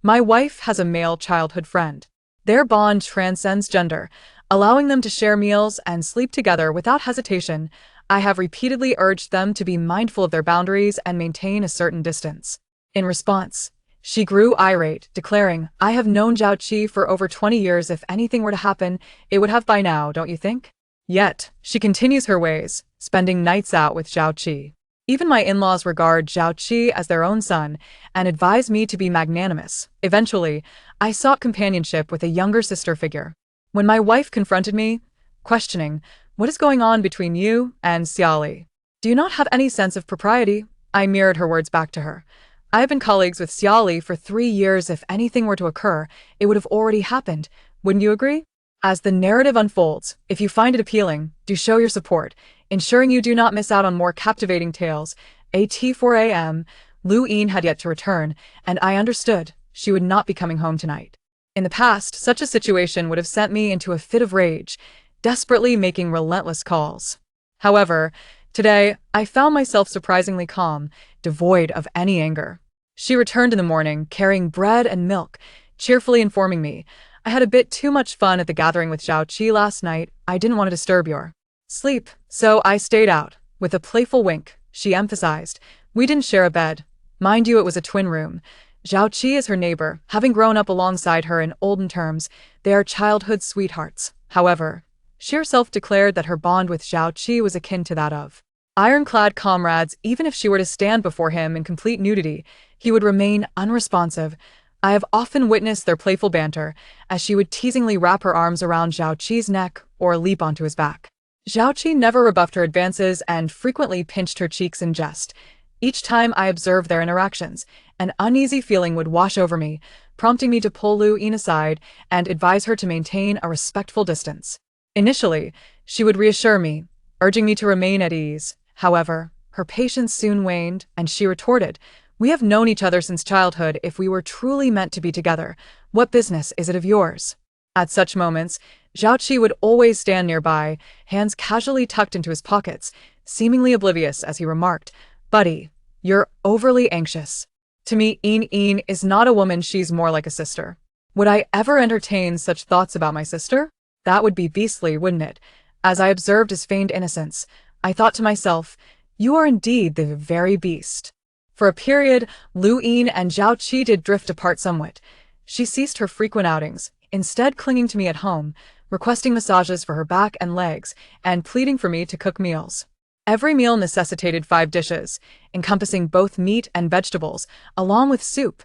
My wife has a male childhood friend. Their bond transcends gender, allowing them to share meals and sleep together without hesitation. I have repeatedly urged them to be mindful of their boundaries and maintain a certain distance. In response, she grew irate, declaring, "I have known Zhao Qi for over 20 years. If anything were to happen, it would have by now, don't you think?" Yet, she continues her ways, spending nights out with Zhao Qi. Even my in-laws regard Zhao Qi as their own son and advise me to be magnanimous. Eventually, I sought companionship with a younger sister figure. When my wife confronted me, questioning, "What is going on between you and Xiaoli? Do you not have any sense of propriety?" I mirrored her words back to her. "I have been colleagues with Xiaoli for 3 years. If anything were to occur, it would have already happened. Wouldn't you agree?" As the narrative unfolds, if you find it appealing, do show your support, ensuring you do not miss out on more captivating tales. At 4 a.m., Lu Yin had yet to return, and I understood she would not be coming home tonight. In the past, such a situation would have sent me into a fit of rage, desperately making relentless calls. However, today, I found myself surprisingly calm, devoid of any anger. She returned in the morning, carrying bread and milk, cheerfully informing me, "I had a bit too much fun at the gathering with Zhao Qi last night. I didn't want to disturb your sleep, so I stayed out." With a playful wink, she emphasized, "We didn't share a bed. Mind you, it was a twin room. Zhao Qi is her neighbor, having grown up alongside her in olden terms. They are childhood sweethearts." However, she herself declared that her bond with Zhao Qi was akin to that of ironclad comrades. Even if she were to stand before him in complete nudity, he would remain unresponsive. I have often witnessed their playful banter, as she would teasingly wrap her arms around Zhao Qi's neck or leap onto his back. Zhao Qi never rebuffed her advances and frequently pinched her cheeks in jest. Each time I observed their interactions, an uneasy feeling would wash over me, prompting me to pull Lu Yin aside and advise her to maintain a respectful distance. Initially, she would reassure me, urging me to remain at ease. However, her patience soon waned, and she retorted, "We have known each other since childhood. If we were truly meant to be together, what business is it of yours?" At such moments, Zhao Qi would always stand nearby, hands casually tucked into his pockets, seemingly oblivious as he remarked, "Buddy, you're overly anxious." To me, Yin is not a woman, she's more like a sister. Would I ever entertain such thoughts about my sister? That would be beastly, wouldn't it? As I observed his feigned innocence, I thought to myself, "You are indeed the very beast." For a period, Lu Yin and Zhao Qi did drift apart somewhat. She ceased her frequent outings, instead clinging to me at home, requesting massages for her back and legs, and pleading for me to cook meals. Every meal necessitated 5 dishes, encompassing both meat and vegetables, along with soup.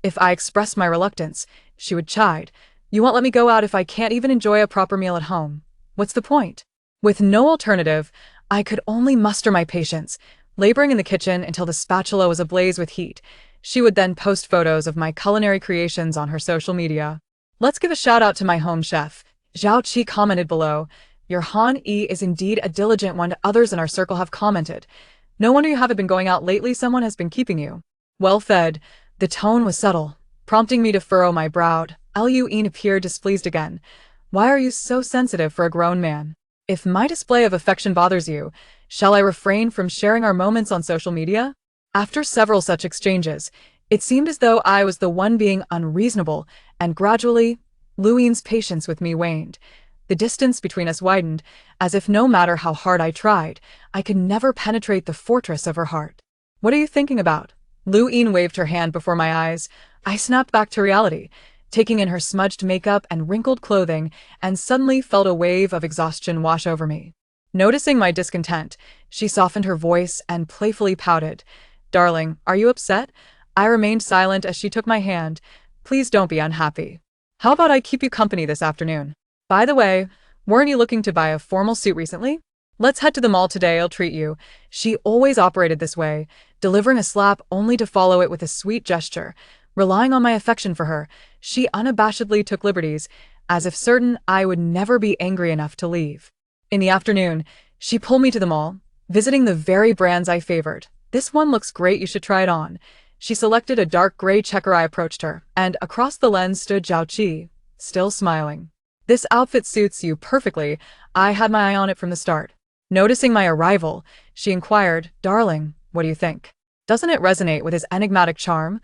If I expressed my reluctance, she would chide, "You won't let me go out if I can't even enjoy a proper meal at home. What's the point?" With no alternative, I could only muster my patience, laboring in the kitchen until the spatula was ablaze with heat. She would then post photos of my culinary creations on her social media. "Let's give a shout out to my home chef," Zhao Qi commented below. "Your Han Yi is indeed a diligent one." Others in our circle have commented, "No wonder you haven't been going out lately. Someone has been keeping you well fed." The tone was subtle, prompting me to furrow my brow. Lu Yin appeared displeased again. "Why are you so sensitive for a grown man? If my display of affection bothers you, shall I refrain from sharing our moments on social media?" After several such exchanges, it seemed as though I was the one being unreasonable, and gradually, Lu Yin's patience with me waned. The distance between us widened, as if no matter how hard I tried, I could never penetrate the fortress of her heart. "What are you thinking about?" Lu Yin waved her hand before my eyes. I snapped back to reality, taking in her smudged makeup and wrinkled clothing, and suddenly felt a wave of exhaustion wash over me. Noticing my discontent, she softened her voice and playfully pouted. "Darling, are you upset?" I remained silent as she took my hand. "Please don't be unhappy. How about I keep you company this afternoon? By the way, weren't you looking to buy a formal suit recently? Let's head to the mall today, I'll treat you." She always operated this way, delivering a slap only to follow it with a sweet gesture. Relying on my affection for her, she unabashedly took liberties, as if certain I would never be angry enough to leave. In the afternoon, she pulled me to the mall, visiting the very brands I favored. "This one looks great, you should try it on." She selected a dark gray checker. I approached her, and across the lens stood Zhao Qi, still smiling. "This outfit suits you perfectly. I had my eye on it from the start." Noticing my arrival, she inquired, "Darling, what do you think? Doesn't it resonate with his enigmatic charm?"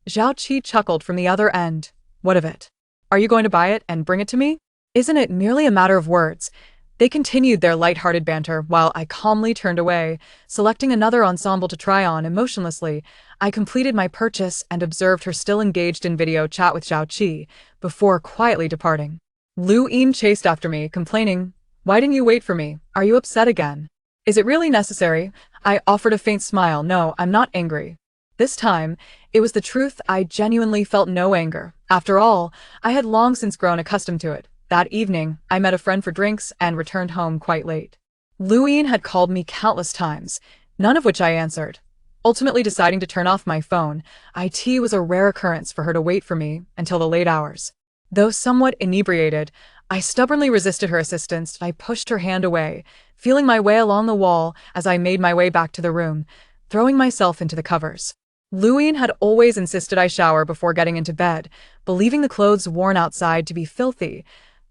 Zhao Qi chuckled from the other end. What of it? Are you going to buy it and bring it to me? Isn't it merely a matter of words? They continued their light-hearted banter while I calmly turned away, selecting another ensemble to try on emotionlessly. I completed my purchase and observed her still engaged in video chat with Zhao Qi before quietly departing. Lu Yin chased after me, complaining, "Why didn't you wait for me? Are you upset again? Is it really necessary?" I offered a faint smile. "No, I'm not angry." This time, it was the truth. I genuinely felt no anger. After all, I had long since grown accustomed to it. That evening, I met a friend for drinks and returned home quite late. Lu Yin had called me countless times, none of which I answered. Ultimately deciding to turn off my phone, it was a rare occurrence for her to wait for me until the late hours. Though somewhat inebriated, I stubbornly resisted her insistence. I pushed her hand away, feeling my way along the wall as I made my way back to the room, throwing myself into the covers. Lu Yin had always insisted I shower before getting into bed, believing the clothes worn outside to be filthy.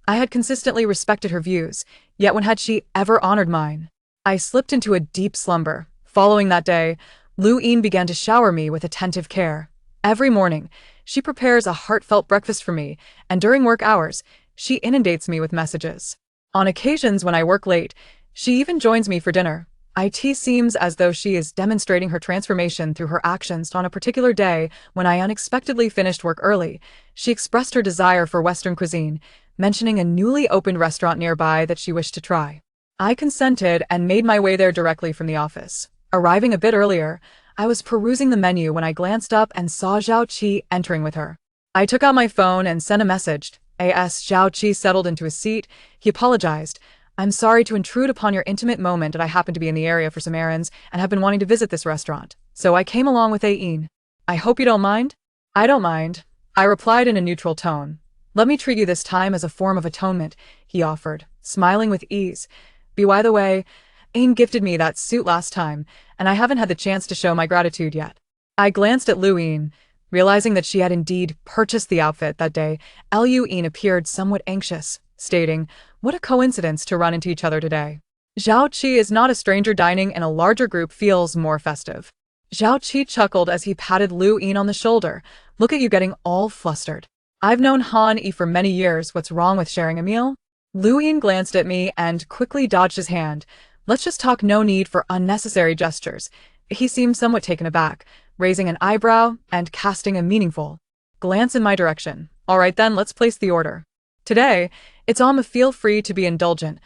I had consistently respected her views, yet when had she ever honored mine? I slipped into a deep slumber. Following that day, Lu Yin began to shower me with attentive care. Every morning, she prepares a heartfelt breakfast for me, and during work hours, she inundates me with messages. On occasions when I work late, she even joins me for dinner. It seems as though she is demonstrating her transformation through her actions. On a particular day, when I unexpectedly finished work early, she expressed her desire for Western cuisine, mentioning a newly opened restaurant nearby that she wished to try. I consented and made my way there directly from the office. Arriving a bit earlier, I was perusing the menu when I glanced up and saw Zhao Qi entering with her. I took out my phone and sent a message. As Zhao Qi settled into his seat, he apologized. "I'm sorry to intrude upon your intimate moment, and I happen to be in the area for some errands and have been wanting to visit this restaurant, so I came along with Ain. I hope you don't mind?" "I don't mind," I replied in a neutral tone. "Let me treat you this time as a form of atonement," he offered, smiling with ease. "By the way, Ain gifted me that suit last time, and I haven't had the chance to show my gratitude yet." I glanced at Lu Yin, realizing that she had indeed purchased the outfit that day. Lu Yin appeared somewhat anxious, stating, "What a coincidence to run into each other today." Zhao Qi is not a stranger. Dining in a larger group feels more festive. Zhao Qi chuckled as he patted Lu Yin on the shoulder. "Look at you getting all flustered. I've known Han Yi for many years. What's wrong with sharing a meal?" Lu Yin glanced at me and quickly dodged his hand. "Let's just talk. No need for unnecessary gestures." He seemed somewhat taken aback, raising an eyebrow and casting a meaningful glance in my direction. "All right then, let's place the order. Today, it's on. Feel free to be indulgent."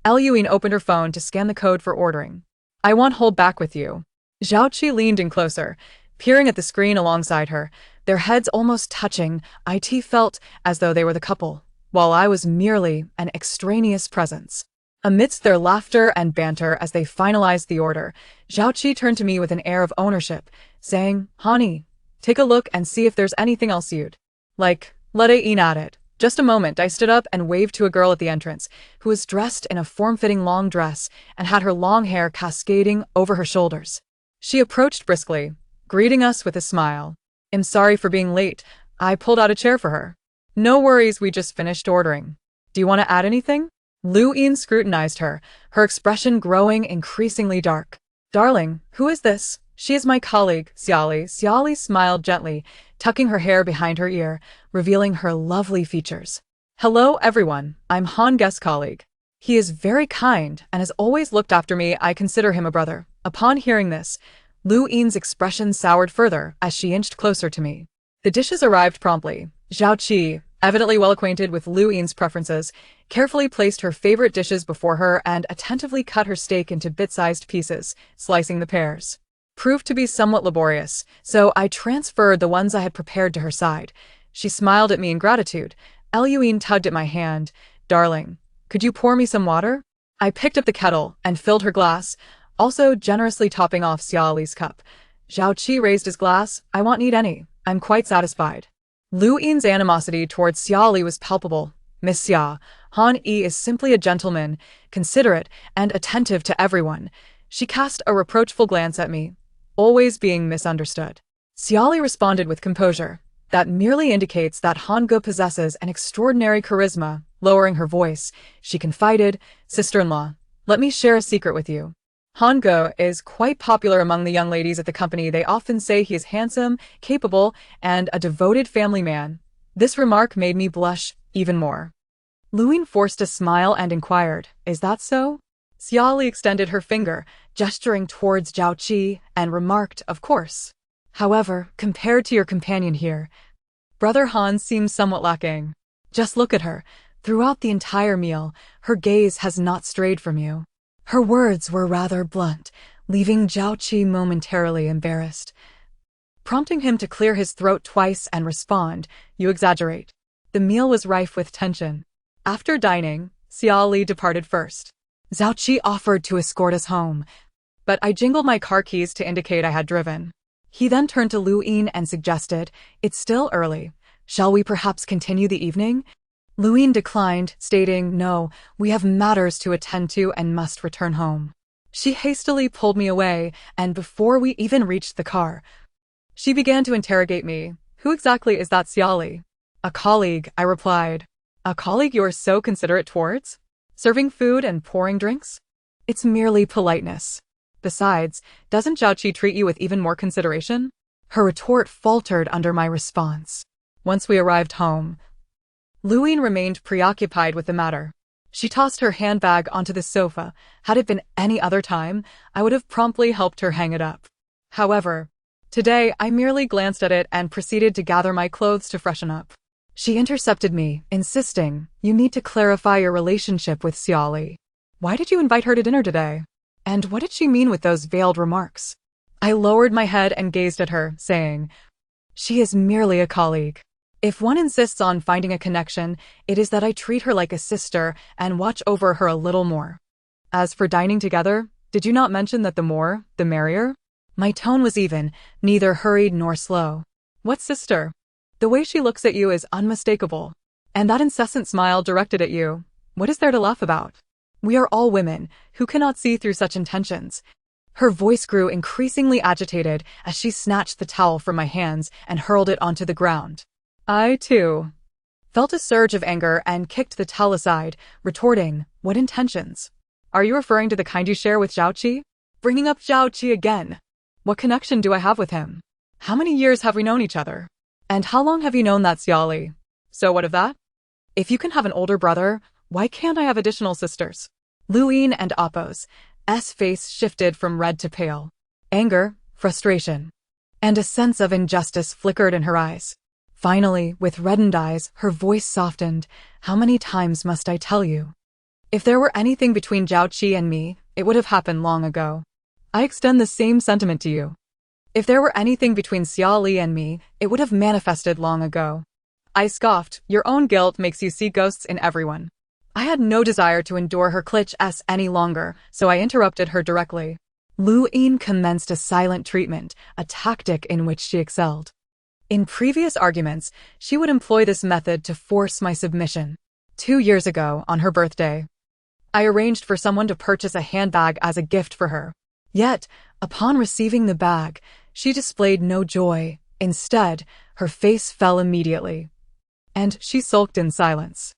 Lu Yin opened her phone to scan the code for ordering. "I won't hold back with you." Zhao Qi leaned in closer, peering at the screen alongside her, their heads almost touching. It felt as though they were the couple, while I was merely an extraneous presence. Amidst their laughter and banter as they finalized the order, Zhao Qi turned to me with an air of ownership, saying, "Honey, take a look and see if there's anything else you'd like. Let Ain at it." Just a moment, I stood up and waved to a girl at the entrance, who was dressed in a form-fitting long dress and had her long hair cascading over her shoulders. She approached briskly, greeting us with a smile. "I'm sorry for being late." I pulled out a chair for her. "No worries, we just finished ordering. Do you want to add anything?" Lu Yin scrutinized her, her expression growing increasingly dark. "Darling, who is this?" "She is my colleague, Xiaoli." Xiaoli smiled gently, tucking her hair behind her ear, revealing her lovely features. "Hello, everyone. I'm Han Guest's colleague. He is very kind and has always looked after me. I consider him a brother." Upon hearing this, Lu Yin's expression soured further as she inched closer to me. The dishes arrived promptly. Zhao Qi, evidently well acquainted with Lu Yin's preferences, carefully placed her favorite dishes before her and attentively cut her steak into bit-sized pieces, slicing the pears. Proved to be somewhat laborious, so I transferred the ones I had prepared to her side. She smiled at me in gratitude. Lu Yin tugged at my hand. "Darling, could you pour me some water?" I picked up the kettle and filled her glass, also generously topping off Xiaoli's cup. Zhao Qi raised his glass. "I won't need any. I'm quite satisfied." Lu Yin's animosity towards Xiaoli was palpable. "Miss Xia, Han Yi is simply a gentleman, considerate and attentive to everyone." She cast a reproachful glance at me, always being misunderstood. Xiaoli responded with composure. "That merely indicates that Han Ge possesses an extraordinary charisma." Lowering her voice, she confided, "Sister-in-law, let me share a secret with you. Hango is quite popular among the young ladies at the company. They often say he is handsome, capable, and a devoted family man. This remark made me blush even more. Luin forced a smile and inquired, "Is that so?" Xiaoli extended her finger, gesturing towards Zhao Qi, and remarked, "Of course. However, compared to your companion here, Brother Han seems somewhat lacking. Just look at her. Throughout the entire meal, her gaze has not strayed from you." Her words were rather blunt, leaving Zhao Qi momentarily embarrassed, prompting him to clear his throat twice and respond, "You exaggerate." The meal was rife with tension. After dining, Xiaoli departed first. Zhao Qi offered to escort us home, but I jingled my car keys to indicate I had driven. He then turned to Lu Yin and suggested, "It's still early. Shall we perhaps continue the evening?" Lu Yin declined, stating, "No, we have matters to attend to and must return home." She hastily pulled me away, and before we even reached the car, she began to interrogate me. "Who exactly is that Xiaoli?" "A colleague," I replied. "A colleague you are so considerate towards? Serving food and pouring drinks?" "It's merely politeness. Besides, doesn't Zhao Qi treat you with even more consideration?" Her retort faltered under my response. Once we arrived home, Luin remained preoccupied with the matter. She tossed her handbag onto the sofa. Had it been any other time, I would have promptly helped her hang it up. However, today I merely glanced at it and proceeded to gather my clothes to freshen up. She intercepted me, insisting, "You need to clarify your relationship with Xiaoli. Why did you invite her to dinner today? And what did she mean with those veiled remarks?" I lowered my head and gazed at her, saying, "She is merely a colleague. If one insists on finding a connection, it is that I treat her like a sister and watch over her a little more. As for dining together, did you not mention that the more, the merrier?" My tone was even, neither hurried nor slow. "What sister? The way she looks at you is unmistakable. And that incessant smile directed at you. What is there to laugh about? We are all women, who cannot see through such intentions." Her voice grew increasingly agitated as she snatched the towel from my hands and hurled it onto the ground. I, too, felt a surge of anger and kicked the towel aside, retorting, "What intentions? Are you referring to the kind you share with Zhao Qi?" "Bringing up Zhao Qi again. What connection do I have with him? How many years have we known each other? And how long have you known that Xiaoli? So what of that? If you can have an older brother, why can't I have additional sisters?" Luin and Appo's face shifted from red to pale. Anger, frustration, and a sense of injustice flickered in her eyes. Finally, with reddened eyes, her voice softened. "How many times must I tell you? If there were anything between Zhao Qi and me, it would have happened long ago. I extend the same sentiment to you. If there were anything between Xiaoli and me, it would have manifested long ago." I scoffed. "Your own guilt makes you see ghosts in everyone." I had no desire to endure her clitch any longer, so I interrupted her directly. Lu Yin commenced a silent treatment, a tactic in which she excelled. In previous arguments, she would employ this method to force my submission. 2 years ago, on her birthday, I arranged for someone to purchase a handbag as a gift for her. Yet, upon receiving the bag, she displayed no joy. Instead, her face fell immediately, and she sulked in silence.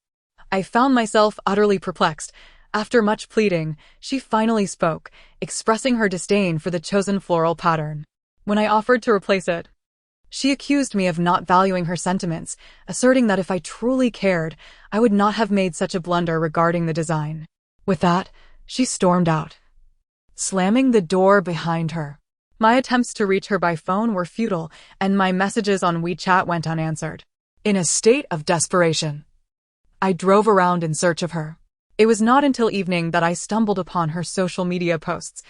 I found myself utterly perplexed. After much pleading, she finally spoke, expressing her disdain for the chosen floral pattern. When I offered to replace it, she accused me of not valuing her sentiments, asserting that if I truly cared, I would not have made such a blunder regarding the design. With that, she stormed out, slamming the door behind her. My attempts to reach her by phone were futile, and my messages on WeChat went unanswered. In a state of desperation, I drove around in search of her. It was not until evening that I stumbled upon her social media posts,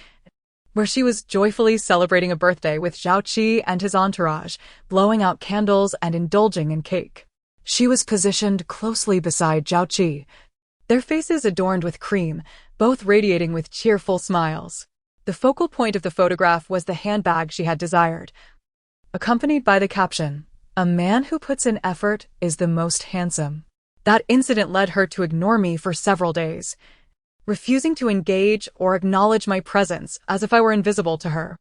where she was joyfully celebrating a birthday with Zhao Qi and his entourage, blowing out candles and indulging in cake. She was positioned closely beside Zhao Qi, their faces adorned with cream, both radiating with cheerful smiles. The focal point of the photograph was the handbag she had desired, accompanied by the caption, "A man who puts in effort is the most handsome." That incident led her to ignore me for several days, refusing to engage or acknowledge my presence as if I were invisible to her.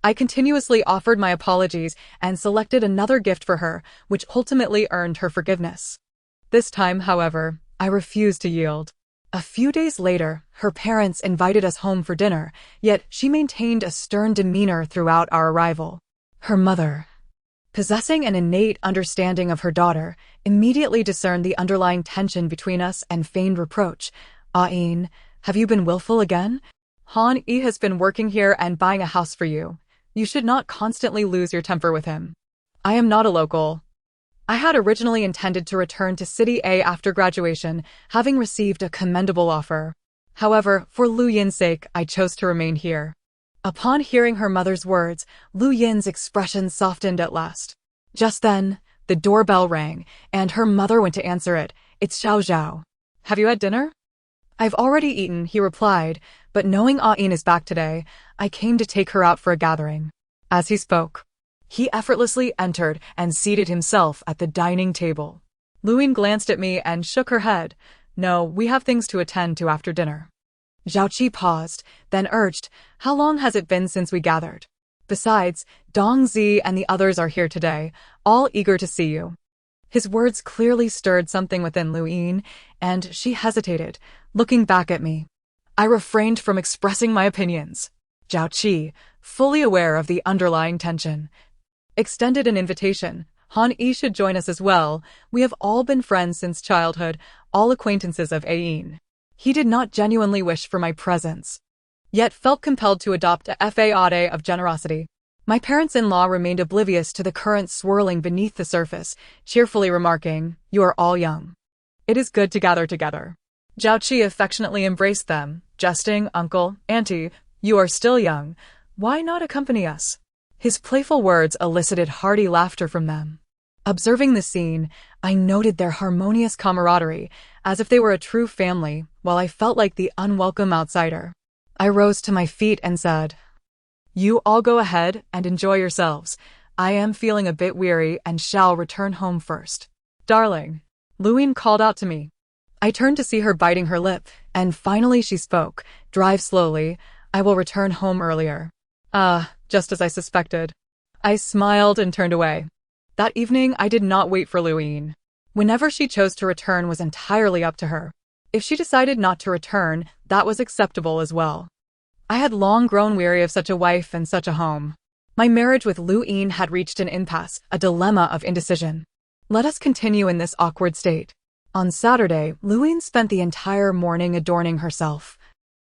I continuously offered my apologies and selected another gift for her, which ultimately earned her forgiveness. This time, however, I refused to yield. A few days later, her parents invited us home for dinner, yet she maintained a stern demeanor throughout our arrival. Her mother, possessing an innate understanding of her daughter, immediately discerned the underlying tension between us and feigned reproach. "Ah-in, have you been willful again? Han-e has been working here and buying a house for you. You should not constantly lose your temper with him. I am not a local. I had originally intended to return to City A after graduation, having received a commendable offer. However, for Lu Yin's sake, I chose to remain here." Upon hearing her mother's words, Lu Yin's expression softened at last. Just then, the doorbell rang, and her mother went to answer it. "It's Xiao Zhao. Have you had dinner?" "I've already eaten," he replied, "but knowing Ah-in is back today, I came to take her out for a gathering." As he spoke, he effortlessly entered and seated himself at the dining table. Lu Yin glanced at me and shook her head. "No, we have things to attend to after dinner." Zhao Qi paused, then urged, "How long has it been since we gathered? Besides, Dong Zi and the others are here today, all eager to see you." His words clearly stirred something within Lu Yin, and she hesitated, looking back at me. I refrained from expressing my opinions. Zhao Qi, fully aware of the underlying tension, extended an invitation. "Han-e should join us as well. We have all been friends since childhood, all acquaintances of Ain." He did not genuinely wish for my presence, yet felt compelled to adopt a facade of generosity. My parents-in-law remained oblivious to the current swirling beneath the surface, cheerfully remarking, "You are all young. It is good to gather together." Zhao Qi affectionately embraced them, jesting, "Uncle, Auntie, you are still young. Why not accompany us?" His playful words elicited hearty laughter from them. Observing the scene, I noted their harmonious camaraderie, as if they were a true family, while I felt like the unwelcome outsider. I rose to my feet and said, "You all go ahead and enjoy yourselves. I am feeling a bit weary and shall return home first." "Darling," Lu Yin called out to me. I turned to see her biting her lip, and finally she spoke, "Drive slowly. I will return home earlier." Just as I suspected. I smiled and turned away. That evening, I did not wait for Lu Yin. Whenever she chose to return was entirely up to her. If she decided not to return, that was acceptable as well. I had long grown weary of such a wife and such a home. My marriage with Lu Yin had reached an impasse, a dilemma of indecision. Let us continue in this awkward state. On Saturday, Lu Yin spent the entire morning adorning herself,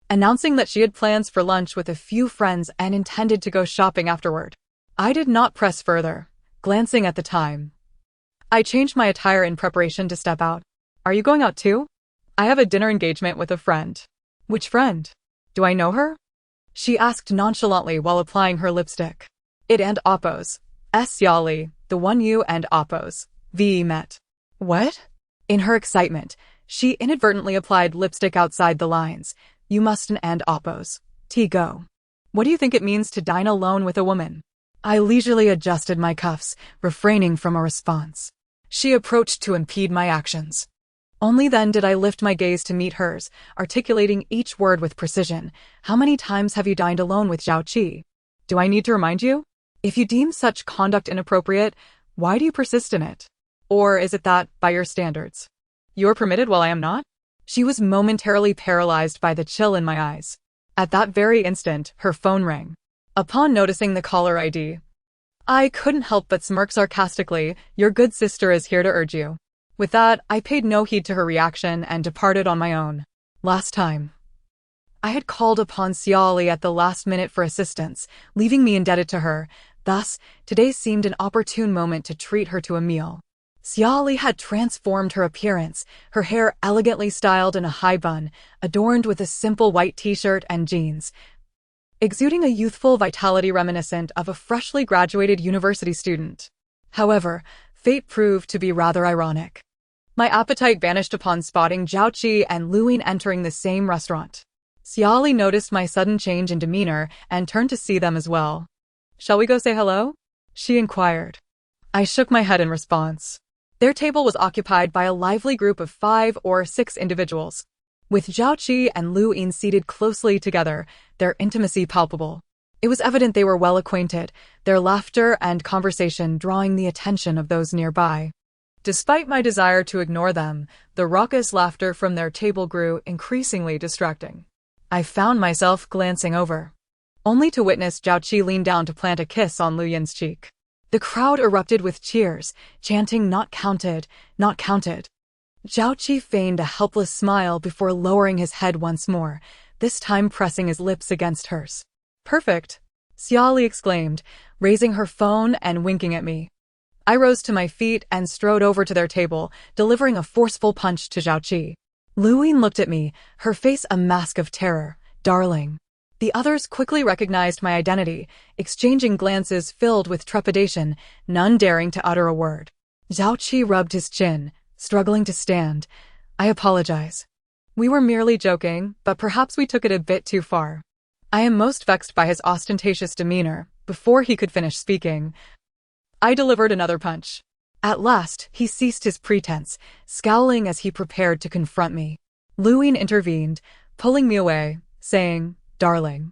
announcing that she had plans for lunch with a few friends and intended to go shopping afterward. I did not press further, glancing at the time. I changed my attire in preparation to step out. "Are you going out too?" "I have a dinner engagement with a friend." "Which friend? Do I know her?" She asked nonchalantly while applying her lipstick. "It and Oppo's. S. Yali, the one you and Oppo's V met." "What?" In her excitement, she inadvertently applied lipstick outside the lines. "You mustn't and Oppo's. T go. What do you think it means to dine alone with a woman?" I leisurely adjusted my cuffs, refraining from a response. She approached to impede my actions. Only then did I lift my gaze to meet hers, articulating each word with precision. "How many times have you dined alone with Zhao Qi? Do I need to remind you? If you deem such conduct inappropriate, why do you persist in it? Or is it that, by your standards, you are permitted while I am not?" She was momentarily paralyzed by the chill in my eyes. At that very instant, her phone rang. Upon noticing the caller ID, I couldn't help but smirk sarcastically. "Your good sister is here to urge you." With that, I paid no heed to her reaction and departed on my own. Last time, I had called upon Xiaoli at the last minute for assistance, leaving me indebted to her. Thus, today seemed an opportune moment to treat her to a meal. Xiaoli had transformed her appearance, her hair elegantly styled in a high bun, adorned with a simple white t-shirt and jeans, exuding a youthful vitality reminiscent of a freshly graduated university student. However, fate proved to be rather ironic. My appetite vanished upon spotting Zhao Qi and Lu Yin entering the same restaurant. Xiaoli noticed my sudden change in demeanor and turned to see them as well. "Shall we go say hello?" she inquired. I shook my head in response. Their table was occupied by a lively group of 5 or 6 individuals. With Zhao Qi and Lu Yin seated closely together, their intimacy palpable. It was evident they were well acquainted, their laughter and conversation drawing the attention of those nearby. Despite my desire to ignore them, the raucous laughter from their table grew increasingly distracting. I found myself glancing over, only to witness Zhao Qi lean down to plant a kiss on Lu Yin's cheek. The crowd erupted with cheers, chanting "Not counted, not counted." Zhao Qi feigned a helpless smile before lowering his head once more, this time pressing his lips against hers. "Perfect," Xiaoli exclaimed, raising her phone and winking at me. I rose to my feet and strode over to their table, delivering a forceful punch to Zhao Qi. Lu Yin looked at me, her face a mask of terror. "Darling." The others quickly recognized my identity, exchanging glances filled with trepidation, none daring to utter a word. Zhao Qi rubbed his chin, struggling to stand. "I apologize. We were merely joking, but perhaps we took it a bit too far." I am most vexed by his ostentatious demeanor. Before he could finish speaking, I delivered another punch. At last, he ceased his pretense, scowling as he prepared to confront me. Lu Yin intervened, pulling me away, saying, "Darling,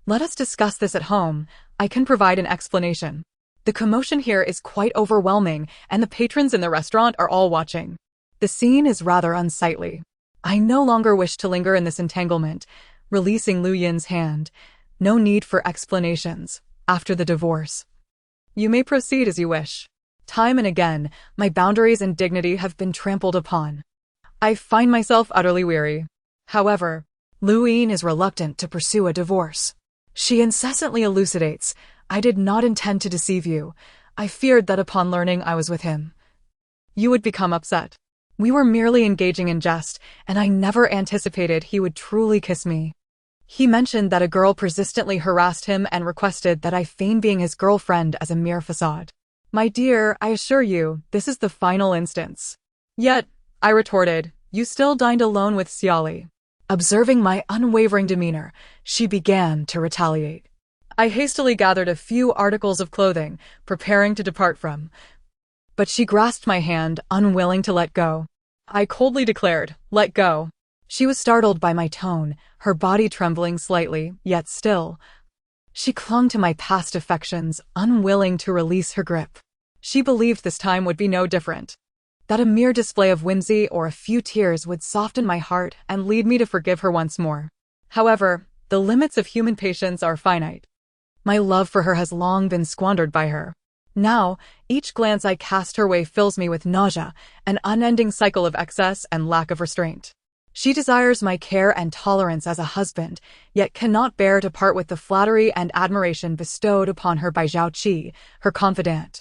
let us discuss this at home. I can provide an explanation. The commotion here is quite overwhelming, and the patrons in the restaurant are all watching. The scene is rather unsightly. I no longer wish to linger in this entanglement," releasing Lu Yin's hand. "No need for explanations. After the divorce, you may proceed as you wish. Time and again, my boundaries and dignity have been trampled upon. I find myself utterly weary. However, Lu Yin is reluctant to pursue a divorce. She incessantly elucidates, 'I did not intend to deceive you. I feared that upon learning I was with him, you would become upset. We were merely engaging in jest, and I never anticipated he would truly kiss me.' He mentioned that a girl persistently harassed him and requested that I feign being his girlfriend as a mere facade. My dear, I assure you, this is the final instance." "Yet," I retorted, "you still dined alone with Xiaoli." Observing my unwavering demeanor, she began to retaliate. I hastily gathered a few articles of clothing, preparing to depart from, but she grasped my hand, unwilling to let go. I coldly declared, "Let go." She was startled by my tone, her body trembling slightly, yet still. She clung to my past affections, unwilling to release her grip. She believed this time would be no different, that a mere display of whimsy or a few tears would soften my heart and lead me to forgive her once more. However, the limits of human patience are finite. My love for her has long been squandered by her. Now, each glance I cast her way fills me with nausea, an unending cycle of excess and lack of restraint. She desires my care and tolerance as a husband, yet cannot bear to part with the flattery and admiration bestowed upon her by Zhao Qi, her confidant.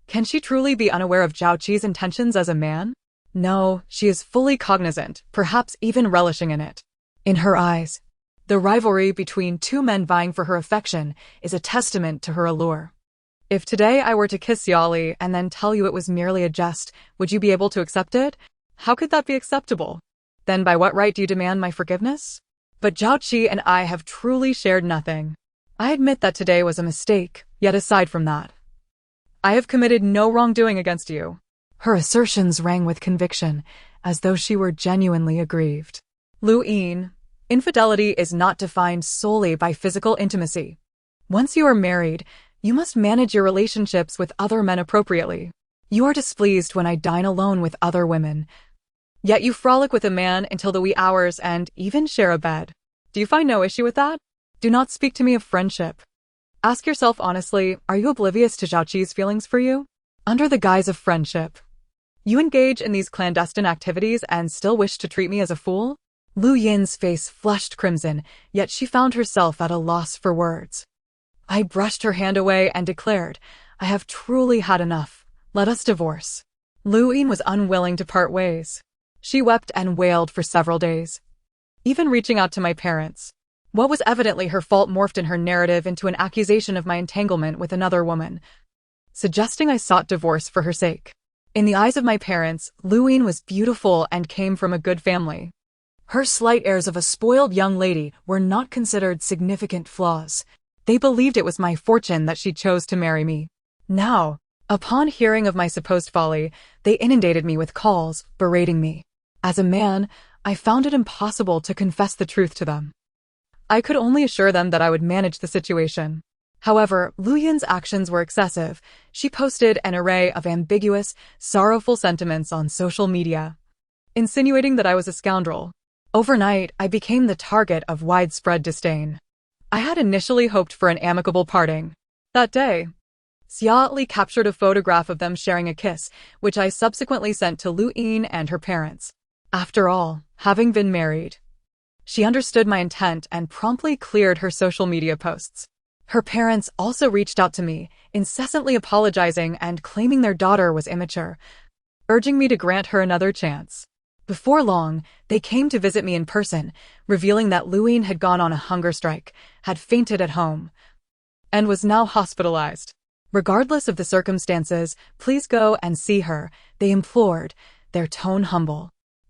Can she truly be unaware of Zhao Qi's intentions as a man? No, she is fully cognizant, perhaps even relishing in it. In her eyes, the rivalry between two men vying for her affection is a testament to her allure. If today I were to kiss Xiaoli and then tell you it was merely a jest, would you be able to accept it? How could that be acceptable? Then by what right do you demand my forgiveness? But Zhao Qi and I have truly shared nothing. I admit that today was a mistake, yet aside from that, I have committed no wrongdoing against you. Her assertions rang with conviction, as though she were genuinely aggrieved. Lu Yin, infidelity is not defined solely by physical intimacy. Once you are married, you must manage your relationships with other men appropriately. You are displeased when I dine alone with other women, yet you frolic with a man until the wee hours and even share a bed. Do you find no issue with that? Do not speak to me of friendship. Ask yourself honestly, are you oblivious to Zhao Qi's feelings for you? Under the guise of friendship, you engage in these clandestine activities and still wish to treat me as a fool? Lu Yin's face flushed crimson, yet she found herself at a loss for words. I brushed her hand away and declared, "I have truly had enough. Let us divorce." Lu Yin was unwilling to part ways. She wept and wailed for several days, even reaching out to my parents. What was evidently her fault morphed in her narrative into an accusation of my entanglement with another woman, suggesting I sought divorce for her sake. In the eyes of my parents, Lu Yin was beautiful and came from a good family. Her slight airs of a spoiled young lady were not considered significant flaws. They believed it was my fortune that she chose to marry me. Now, upon hearing of my supposed folly, they inundated me with calls, berating me. As a man, I found it impossible to confess the truth to them. I could only assure them that I would manage the situation. However, Lu Yin's actions were excessive. She posted an array of ambiguous, sorrowful sentiments on social media, insinuating that I was a scoundrel. Overnight, I became the target of widespread disdain. I had initially hoped for an amicable parting. That day, Xia Li captured a photograph of them sharing a kiss, which I subsequently sent to Lu Yin and her parents. After all, having been married, she understood my intent and promptly cleared her social media posts. Her parents also reached out to me, incessantly apologizing and claiming their daughter was immature, urging me to grant her another chance. Before long, they came to visit me in person, revealing that Lu Yin had gone on a hunger strike, had fainted at home, and was now hospitalized. Regardless of the circumstances, please go and see her, they implored, their tone humble.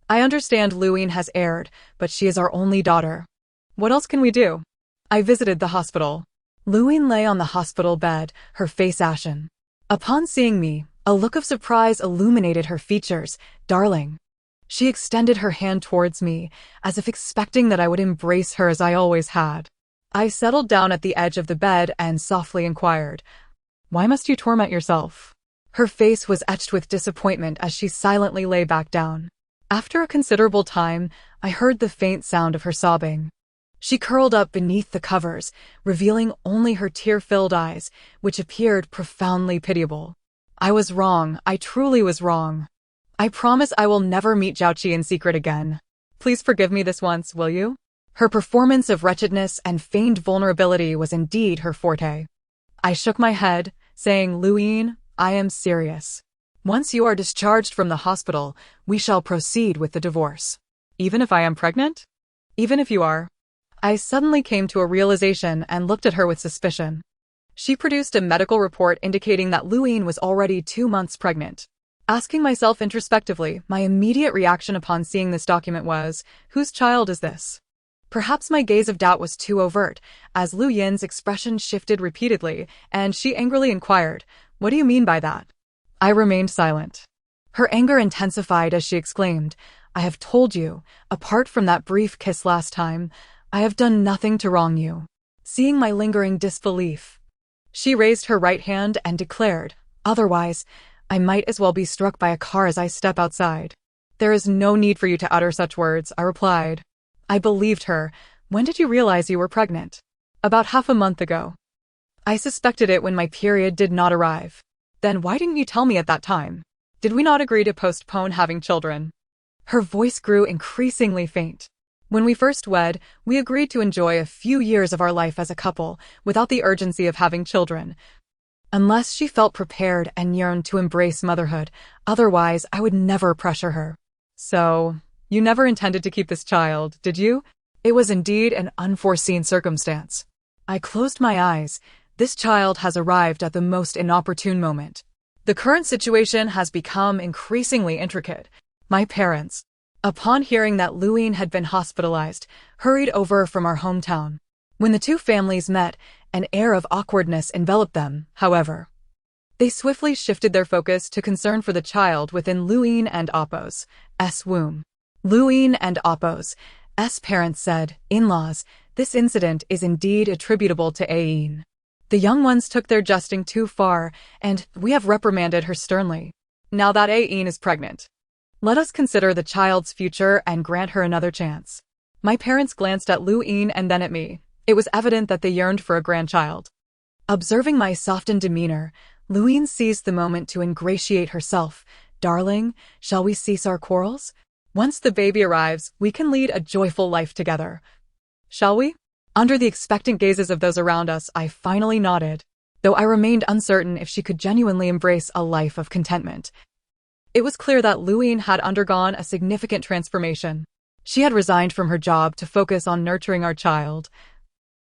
I understand Lu Yin has erred, but she is our only daughter. What else can we do? I visited the hospital. Lu Yin lay on the hospital bed, her face ashen. Upon seeing me, a look of surprise illuminated her features. Darling. She extended her hand towards me, as if expecting that I would embrace her as I always had. I settled down at the edge of the bed and softly inquired, "Why must you torment yourself?" Her face was etched with disappointment as she silently lay back down. After a considerable time, I heard the faint sound of her sobbing. She curled up beneath the covers, revealing only her tear-filled eyes, which appeared profoundly pitiable. I was wrong. I truly was wrong. I promise I will never meet Zhaoqi in secret again. Please forgive me this once, will you? Her performance of wretchedness and feigned vulnerability was indeed her forte. I shook my head, saying, "Lu Yin, I am serious. Once you are discharged from the hospital, we shall proceed with the divorce. Even if I am pregnant? Even if you are?" I suddenly came to a realization and looked at her with suspicion. She produced a medical report indicating that Lu Yin was already 2 months pregnant. Asking myself introspectively, my immediate reaction upon seeing this document was, whose child is this? Perhaps my gaze of doubt was too overt, as Lu Yin's expression shifted repeatedly, and she angrily inquired, "What do you mean by that?" I remained silent. Her anger intensified as she exclaimed, "I have told you, apart from that brief kiss last time, I have done nothing to wrong you." Seeing my lingering disbelief, she raised her right hand and declared, "Otherwise, I might as well be struck by a car as I step outside." "There is no need for you to utter such words," I replied. I believed her. "When did you realize you were pregnant?" "About half a month ago. I suspected it when my period did not arrive." "Then why didn't you tell me at that time? Did we not agree to postpone having children?" Her voice grew increasingly faint. "When we first wed, we agreed to enjoy a few years of our life as a couple, without the urgency of having children. Unless she felt prepared and yearned to embrace motherhood, otherwise I would never pressure her." "So, you never intended to keep this child, did you?" "It was indeed an unforeseen circumstance." I closed my eyes. This child has arrived at the most inopportune moment. The current situation has become increasingly intricate. My parents, upon hearing that Lu Yin had been hospitalized, hurried over from our hometown. When the two families met, an air of awkwardness enveloped them, however. They swiftly shifted their focus to concern for the child within Lu Yin and Appo's womb. Lu Yin and Appo's parents said, "In-laws, this incident is indeed attributable to Yin. The young ones took their jesting too far, and we have reprimanded her sternly. Now that Yin is pregnant, let us consider the child's future and grant her another chance." My parents glanced at Lu Yin and then at me. It was evident that they yearned for a grandchild. Observing my softened demeanor, Lu Yin seized the moment to ingratiate herself. "Darling, shall we cease our quarrels? Once the baby arrives, we can lead a joyful life together. Shall we?" Under the expectant gazes of those around us, I finally nodded, though I remained uncertain if she could genuinely embrace a life of contentment. It was clear that Lu Yin had undergone a significant transformation. She had resigned from her job to focus on nurturing our child,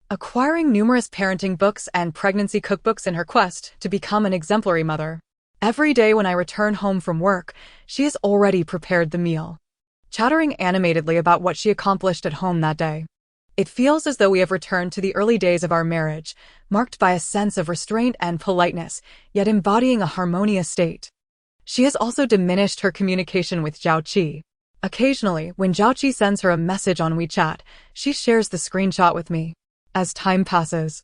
acquiring numerous parenting books and pregnancy cookbooks in her quest to become an exemplary mother. Every day when I return home from work, she has already prepared the meal, chattering animatedly about what she accomplished at home that day. It feels as though we have returned to the early days of our marriage, marked by a sense of restraint and politeness, yet embodying a harmonious state. She has also diminished her communication with Zhaoqi. Occasionally, when Zhaoqi sends her a message on WeChat, she shares the screenshot with me. As time passes,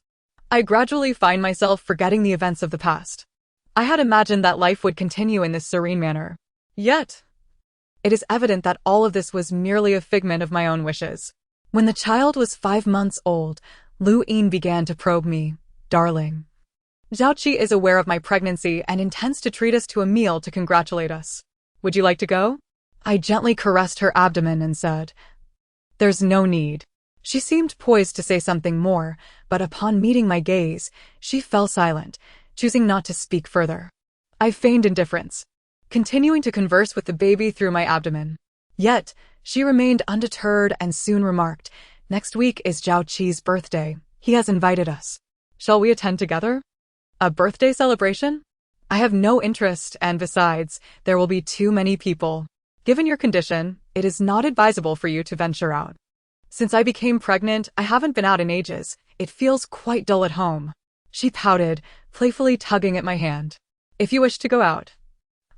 I gradually find myself forgetting the events of the past. I had imagined that life would continue in this serene manner. Yet, it is evident that all of this was merely a figment of my own wishes. When the child was 5 months old, Lu Yin began to probe me. Darling. Zhao Qi is aware of my pregnancy and intends to treat us to a meal to congratulate us. Would you like to go? I gently caressed her abdomen and said, "There's no need." She seemed poised to say something more, but upon meeting my gaze, she fell silent, choosing not to speak further. I feigned indifference, continuing to converse with the baby through my abdomen. Yet, she remained undeterred and soon remarked, "Next week is Zhao Qi's birthday. He has invited us. Shall we attend together? A birthday celebration? I have no interest, and besides, there will be too many people. Given your condition, it is not advisable for you to venture out. Since I became pregnant, I haven't been out in ages. It feels quite dull at home." She pouted, playfully tugging at my hand. "If you wish to go out,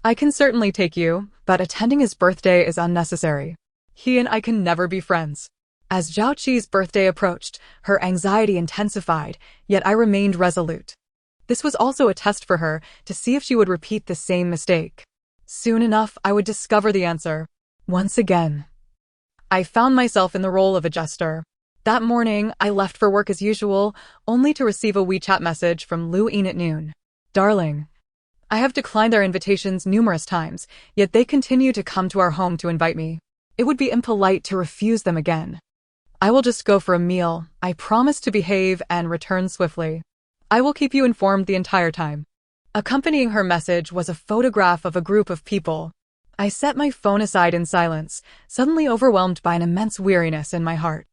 I can certainly take you, but attending his birthday is unnecessary. He and I can never be friends." As Zhao Qi's birthday approached, her anxiety intensified, yet I remained resolute. This was also a test for her to see if she would repeat the same mistake. Soon enough, I would discover the answer. Once again, I found myself in the role of a jester. That morning, I left for work as usual, only to receive a WeChat message from Lu Yin at noon. "Darling, I have declined their invitations numerous times, yet they continue to come to our home to invite me. It would be impolite to refuse them again. I will just go for a meal. I promise to behave and return swiftly. I will keep you informed the entire time." Accompanying her message was a photograph of a group of people. I set my phone aside in silence, suddenly overwhelmed by an immense weariness in my heart.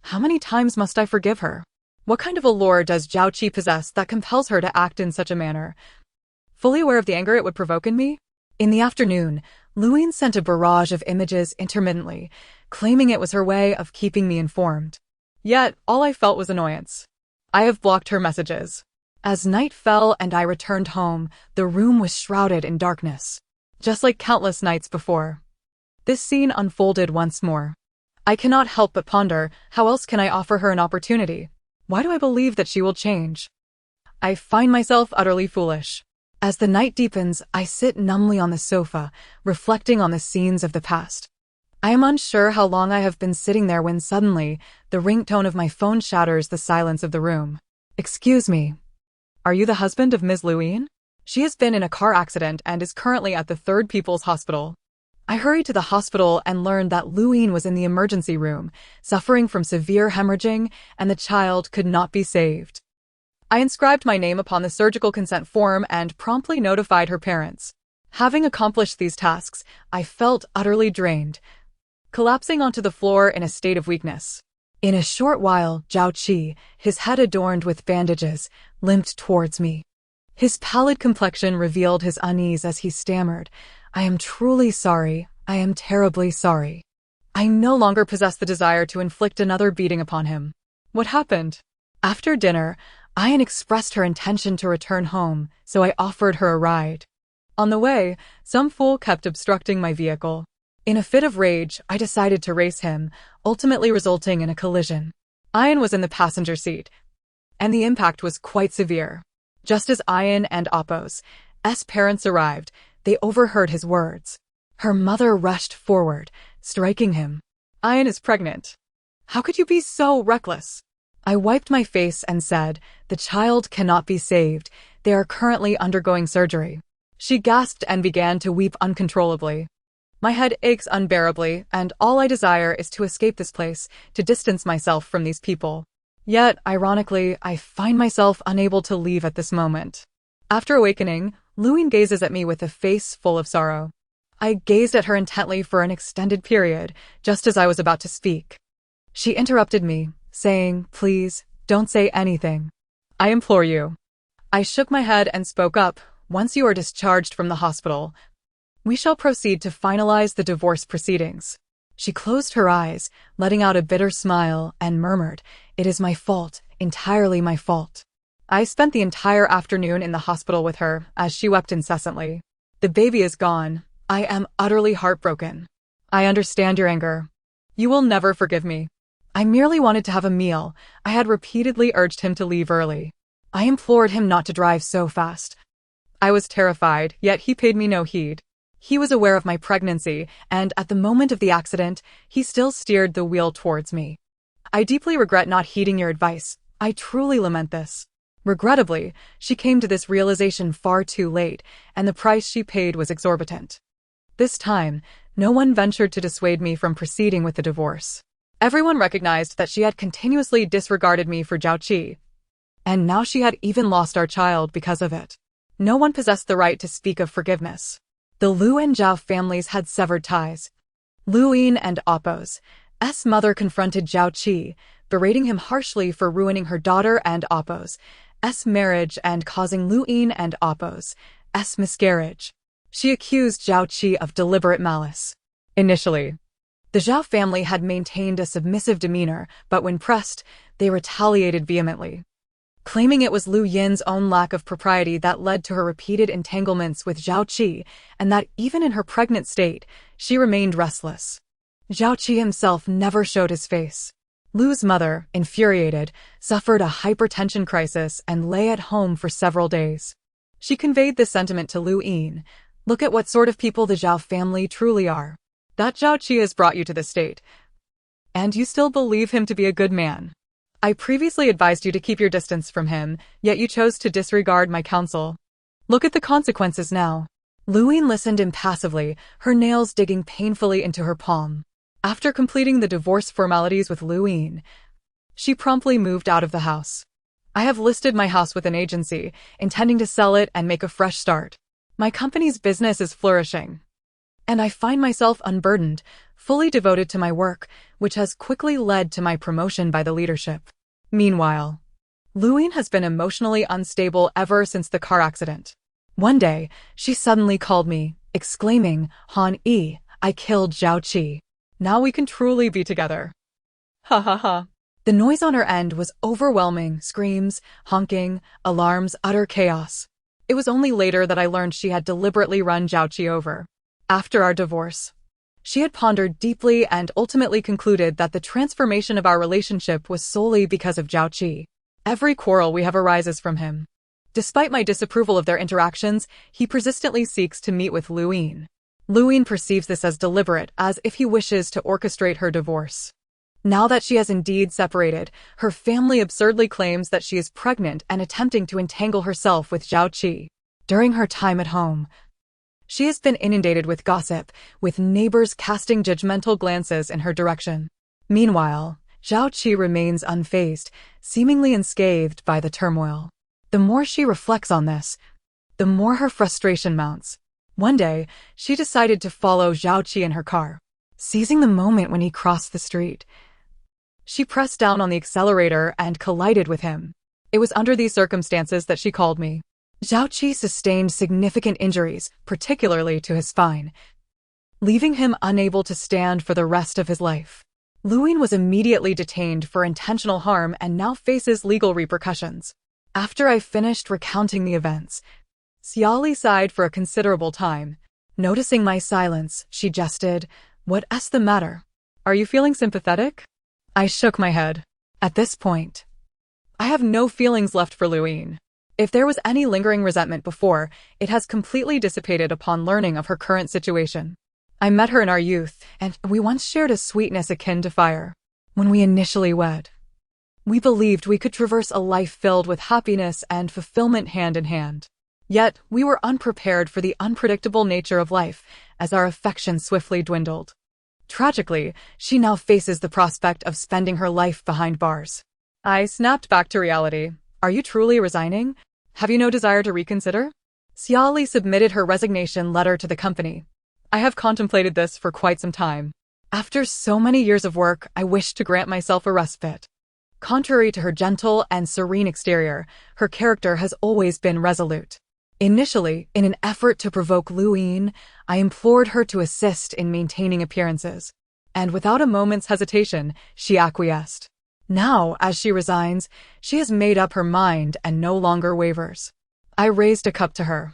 How many times must I forgive her? What kind of allure does Zhao Qi possess that compels her to act in such a manner? Fully aware of the anger it would provoke in me, in the afternoon, Lu Yin sent a barrage of images intermittently, claiming it was her way of keeping me informed. Yet, all I felt was annoyance. I have blocked her messages. As night fell and I returned home, the room was shrouded in darkness. Just like countless nights before. This scene unfolded once more. I cannot help but ponder, how else can I offer her an opportunity? Why do I believe that she will change? I find myself utterly foolish. As the night deepens, I sit numbly on the sofa, reflecting on the scenes of the past. I am unsure how long I have been sitting there when suddenly, the ringtone of my phone shatters the silence of the room. "Excuse me. Are you the husband of Ms. Lu Yin? She has been in a car accident and is currently at the Third People's Hospital." I hurried to the hospital and learned that Lu Yin was in the emergency room, suffering from severe hemorrhaging, and the child could not be saved. I inscribed my name upon the surgical consent form and promptly notified her parents. Having accomplished these tasks, I felt utterly drained, collapsing onto the floor in a state of weakness. In a short while, Zhao Qi, his head adorned with bandages, limped towards me. His pallid complexion revealed his unease as he stammered, "I am truly sorry. I am terribly sorry." I no longer possessed the desire to inflict another beating upon him. What happened? After dinner, Ayan expressed her intention to return home, so I offered her a ride. On the way, some fool kept obstructing my vehicle. In a fit of rage, I decided to race him, ultimately resulting in a collision. Ayan was in the passenger seat, and the impact was quite severe. Just as Ayan and Appo's parents arrived, they overheard his words. Her mother rushed forward, striking him. "Ayan is pregnant. How could you be so reckless?" I wiped my face and said, "The child cannot be saved. They are currently undergoing surgery." She gasped and began to weep uncontrollably. My head aches unbearably, and all I desire is to escape this place, to distance myself from these people. Yet, ironically, I find myself unable to leave at this moment. After awakening, Lu Yin gazes at me with a face full of sorrow. I gazed at her intently for an extended period, just as I was about to speak. She interrupted me, saying, "Please, don't say anything. I implore you." I shook my head and spoke up, "Once you are discharged from the hospital, we shall proceed to finalize the divorce proceedings." She closed her eyes, letting out a bitter smile, and murmured, "It is my fault, entirely my fault." I spent the entire afternoon in the hospital with her, as she wept incessantly. "The baby is gone. I am utterly heartbroken. I understand your anger. You will never forgive me. I merely wanted to have a meal." I had repeatedly urged him to leave early. I implored him not to drive so fast. I was terrified, yet he paid me no heed. He was aware of my pregnancy, and at the moment of the accident, he still steered the wheel towards me. I deeply regret not heeding your advice. I truly lament this. Regrettably, she came to this realization far too late, and the price she paid was exorbitant. This time, no one ventured to dissuade me from proceeding with the divorce. Everyone recognized that she had continuously disregarded me for Zhao Qi, and now she had even lost our child because of it. No one possessed the right to speak of forgiveness. The Lu and Zhao families had severed ties. Lu Yin and Appo's mother confronted Zhao Qi, berating him harshly for ruining her daughter and Appo's marriage and causing Lu Yin and Appo's miscarriage. She accused Zhao Qi of deliberate malice. Initially, the Zhao family had maintained a submissive demeanor, but when pressed, they retaliated vehemently, claiming it was Lu Yin's own lack of propriety that led to her repeated entanglements with Zhao Qi, and that even in her pregnant state, she remained restless. Zhao Qi himself never showed his face. Lu's mother, infuriated, suffered a hypertension crisis and lay at home for several days. She conveyed this sentiment to Lu Yin. Look at what sort of people the Zhao family truly are. That Zhao Qi has brought you to this state, and you still believe him to be a good man. I previously advised you to keep your distance from him, yet you chose to disregard my counsel. Look at the consequences now. Lu Yin listened impassively, her nails digging painfully into her palm. After completing the divorce formalities with Lu Yin, she promptly moved out of the house. I have listed my house with an agency, intending to sell it and make a fresh start. My company's business is flourishing, and I find myself unburdened, fully devoted to my work, which has quickly led to my promotion by the leadership. Meanwhile, Lu Yin has been emotionally unstable ever since the car accident. One day, she suddenly called me, exclaiming, "Han Yi, I killed Zhao Qi. Now we can truly be together." Ha ha ha. The noise on her end was overwhelming, screams, honking, alarms, utter chaos. It was only later that I learned she had deliberately run Zhao Qi over. After our divorce, she had pondered deeply and ultimately concluded that the transformation of our relationship was solely because of Zhao Qi. Every quarrel we have arises from him. Despite my disapproval of their interactions, he persistently seeks to meet with Lu Yin. Lu Yin perceives this as deliberate, as if he wishes to orchestrate her divorce. Now that she has indeed separated, her family absurdly claims that she is pregnant and attempting to entangle herself with Zhao Qi. During her time at home, she has been inundated with gossip, with neighbors casting judgmental glances in her direction. Meanwhile, Zhao Qi remains unfazed, seemingly unscathed by the turmoil. The more she reflects on this, the more her frustration mounts. One day, she decided to follow Zhao Qi in her car. Seizing the moment when he crossed the street, she pressed down on the accelerator and collided with him. It was under these circumstances that she called me. Zhao Qi sustained significant injuries, particularly to his spine, leaving him unable to stand for the rest of his life. Lu Yin was immediately detained for intentional harm and now faces legal repercussions. After I finished recounting the events, Xiaoli sighed for a considerable time. Noticing my silence, she jested, "What's the matter? Are you feeling sympathetic?" I shook my head. At this point, I have no feelings left for Lu Yin. If there was any lingering resentment before, it has completely dissipated upon learning of her current situation. I met her in our youth, and we once shared a sweetness akin to fire. When we initially wed, we believed we could traverse a life filled with happiness and fulfillment hand in hand. Yet, we were unprepared for the unpredictable nature of life, as our affection swiftly dwindled. Tragically, she now faces the prospect of spending her life behind bars. I snapped back to reality. Are you truly resigning? Have you no desire to reconsider? Xiaoli submitted her resignation letter to the company. I have contemplated this for quite some time. After so many years of work, I wish to grant myself a respite. Contrary to her gentle and serene exterior, her character has always been resolute. Initially, in an effort to provoke Lu Yin, I implored her to assist in maintaining appearances, and without a moment's hesitation, she acquiesced. Now, as she resigns, she has made up her mind and no longer wavers. I raised a cup to her,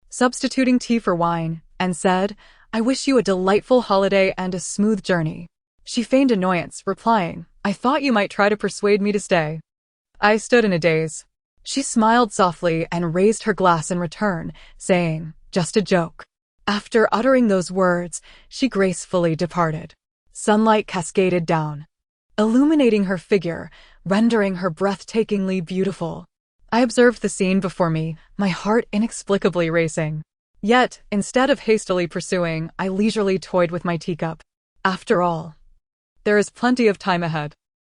substituting tea for wine, and said, "I wish you a delightful holiday and a smooth journey." She feigned annoyance, replying, "I thought you might try to persuade me to stay." I stood in a daze. She smiled softly and raised her glass in return, saying, "Just a joke." After uttering those words, she gracefully departed. Sunlight cascaded down, illuminating her figure, rendering her breathtakingly beautiful. I observed the scene before me, my heart inexplicably racing. Yet, instead of hastily pursuing, I leisurely toyed with my teacup. After all, there is plenty of time ahead.